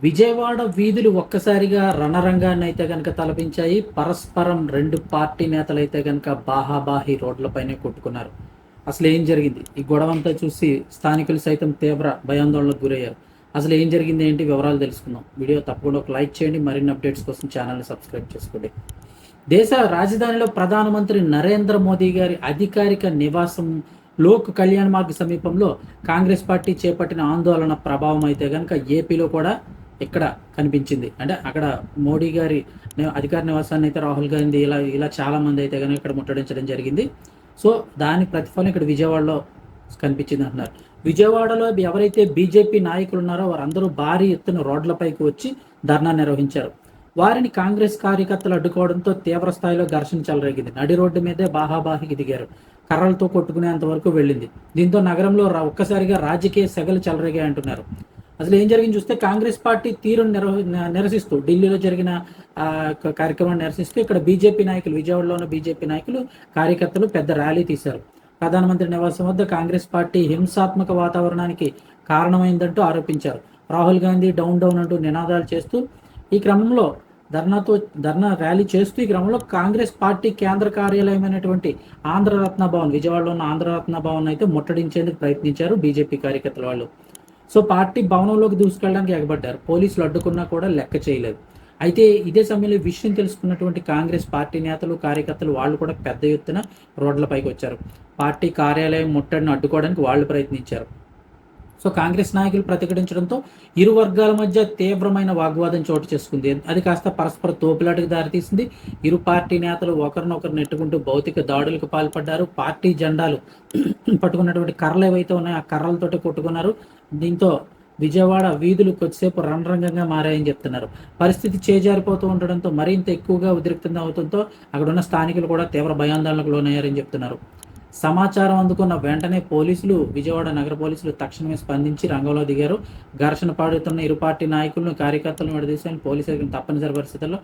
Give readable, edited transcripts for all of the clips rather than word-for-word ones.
విజయవాడ వీధులు ఒక్కసారిగా రణరంగాన్ని అయితే గనక తలపించాయి. పరస్పరం 2 పార్టీ నేతలైతే గనక బాహాబాహి రోడ్లపైనే కొట్టుకున్నారు. అసలేం జరిగింది? ఈ గొడవంతా చూసి స్థానికులు సైతం తీవ్ర భయాందోళనకు గురయ్యారు. అసలు ఏం జరిగింది ఏంటి వివరాలు తెలుసుకుందాం. వీడియో తప్పకుండా ఒక లైక్ చేయండి. మరిన్ని అప్డేట్స్ కోసం ఛానల్ని సబ్స్క్రైబ్ చేసుకోండి. దేశ రాజధానిలో ప్రధానమంత్రి నరేంద్ర మోదీ గారి అధికారిక నివాసం లోక్ కళ్యాణ్ మార్గ్ సమీపంలో కాంగ్రెస్ పార్టీ చేపట్టిన ఆందోళన ప్రభావం అయితే కనుక ఏపీలో కూడా ఇక్కడ కనిపించింది. అంటే అక్కడ మోడీ గారి అధికార నివాసాన్ని అయితే రాహుల్ గాంధీ ఇలా ఇలా చాలా మంది అయితే కనుక ఇక్కడ ముట్టడించడం జరిగింది. సో దాని ప్రతిఫలం ఇక్కడ విజయవాడలో కనిపించింది అంటున్నారు. విజయవాడలో ఎవరైతే బీజేపీ నాయకులు ఉన్నారో వారందరూ భారీ ఎత్తున రోడ్లపైకి వచ్చి ధర్నా నిర్వహించారు. వారిని కాంగ్రెస్ కార్యకర్తలు అడ్డుకోవడంతో తీవ్ర స్థాయిలో ఘర్షణ చెలరేగింది. నడి రోడ్డు మీదే బాహాబాహికి దిగారు. కర్రలతో కొట్టుకునేంత వరకు వెళ్ళింది. దీంతో నగరంలో ఒక్కసారిగా రాజకీయ సెగలు చెలరేగాయి అంటున్నారు. అసలు ఏం జరిగింది చూస్తే కాంగ్రెస్ పార్టీ తీరును నిరసిస్తూ ఢిల్లీలో జరిగిన కార్యక్రమాన్ని నిరసిస్తూ ఇక్కడ బీజేపీ నాయకులు, విజయవాడలో ఉన్న బీజేపీ నాయకులు కార్యకర్తలు పెద్ద ర్యాలీ తీశారు. ప్రధానమంత్రి నివాసం వద్ద కాంగ్రెస్ పార్టీ హింసాత్మక వాతావరణానికి కారణమైందంటూ ఆరోపించారు. రాహుల్ గాంధీ డౌన్ డౌన్ అంటూ నినాదాలు చేస్తూ ఈ క్రమంలో ధర్నా ర్యాలీ చేస్తూ ఈ క్రమంలో కాంగ్రెస్ పార్టీ కేంద్ర కార్యాలయమైనటువంటి ఆంధ్రరత్న భవన్, విజయవాడలో ఉన్న ఆంధ్రరత్న భవన్ అయితే ముట్టడించేందుకు ప్రయత్నించారు బీజేపీ కార్యకర్తల వాళ్ళు. సో పార్టీ భవనంలోకి దూసుకెళ్ళడానికి ఎగబడ్డారు. పోలీసులు అడ్డుకున్నా కూడా లెక్క చేయలేదు. అయితే ఇదే సమయంలో విషయం తెలుసుకున్నటువంటి కాంగ్రెస్ పార్టీ నేతలు, కార్యకర్తలు వాళ్ళు కూడా పెద్ద ఎత్తున రోడ్లపైకి వచ్చారు. పార్టీ కార్యాలయం ముట్టడిని అడ్డుకోవడానికి వాళ్ళు ప్రయత్నించారు. సో కాంగ్రెస్ నాయకులు ప్రతిఘటించడంతో ఇరు వర్గాల మధ్య తీవ్రమైన వాగ్వాదం చోటు చేసుకుంది. అది కాస్త పరస్పర తోపులాటకు దారితీసింది. ఇరు పార్టీ నేతలు ఒకరినొకరు నెట్టుకుంటూ భౌతిక దాడులకు పాల్పడ్డారు. పార్టీ జెండాలు పట్టుకున్నటువంటి కర్రలు ఏవైతే ఉన్నాయో ఆ కర్రలతోటి కొట్టుకున్నారు. దీంతో విజయవాడ వీధులు కొద్దిసేపు రణరంగంగా మారాయని చెప్తున్నారు. పరిస్థితి చేజారిపోతూ ఉండడంతో మరింత ఎక్కువగా ఉద్రిక్తంగా అవుతుందో అక్కడ ఉన్న స్థానికులు కూడా తీవ్ర భయాందోళనకు లోనయ్యారని చెప్తున్నారు. సమాచారం అందుకున్న వెంటనే పోలీసులు, విజయవాడ నగర పోలీసులు తక్షణమే స్పందించి రంగంలో దిగారు. ఘర్షణ పాడుతున్న ఇరు పార్టీ నాయకులను, కార్యకర్తలను విడదీసి పోలీసులకు తప్పనిసరి పరిస్థితుల్లో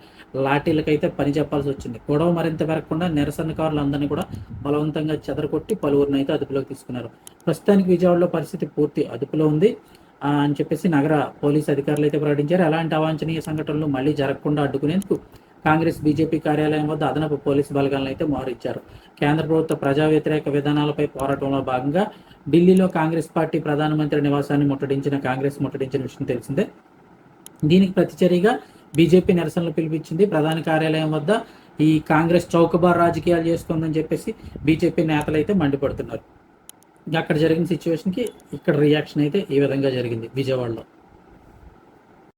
లాఠీలకైతే పని చెప్పాల్సి వచ్చింది. గొడవ మరింత పెరగకుండా నిరసనకారులందరినీ కూడా బలవంతంగా చెదరగొట్టి పలువురిని అయితే అదుపులోకి తీసుకున్నారు. ప్రస్తుతానికి విజయవాడలో పరిస్థితి పూర్తి అదుపులో ఉంది అని చెప్పేసి నగర పోలీసు అధికారులు అయితే ప్రకటించారు. ఎలాంటి అవాంఛనీయ సంఘటనలు మళ్ళీ జరగకుండా అడ్డుకునేందుకు కాంగ్రెస్ బీజేపీ కార్యాలయం వద్ద అదనపు పోలీసు బలగాలను అయితే మోహరించారు. కేంద్ర ప్రభుత్వ ప్రజా వ్యతిరేక విధానాలపై పోరాటంలో భాగంగా ఢిల్లీలో కాంగ్రెస్ పార్టీ ప్రధానమంత్రి నివాసాన్ని ముట్టడించిన విషయం తెలిసిందే. దీనికి ప్రతిచర్యగా బీజేపీ నిరసనలు పిలిపించింది. ప్రధాన కార్యాలయం వద్ద ఈ కాంగ్రెస్ చౌకబార్ రాజకీయాలు చేస్తుందని చెప్పేసి బీజేపీ నేతలు అయితే మండిపడుతున్నారు. అక్కడ జరిగిన సిచ్యువేషన్కి ఇక్కడ రియాక్షన్ అయితే ఈ విధంగా జరిగింది విజయవాడలో.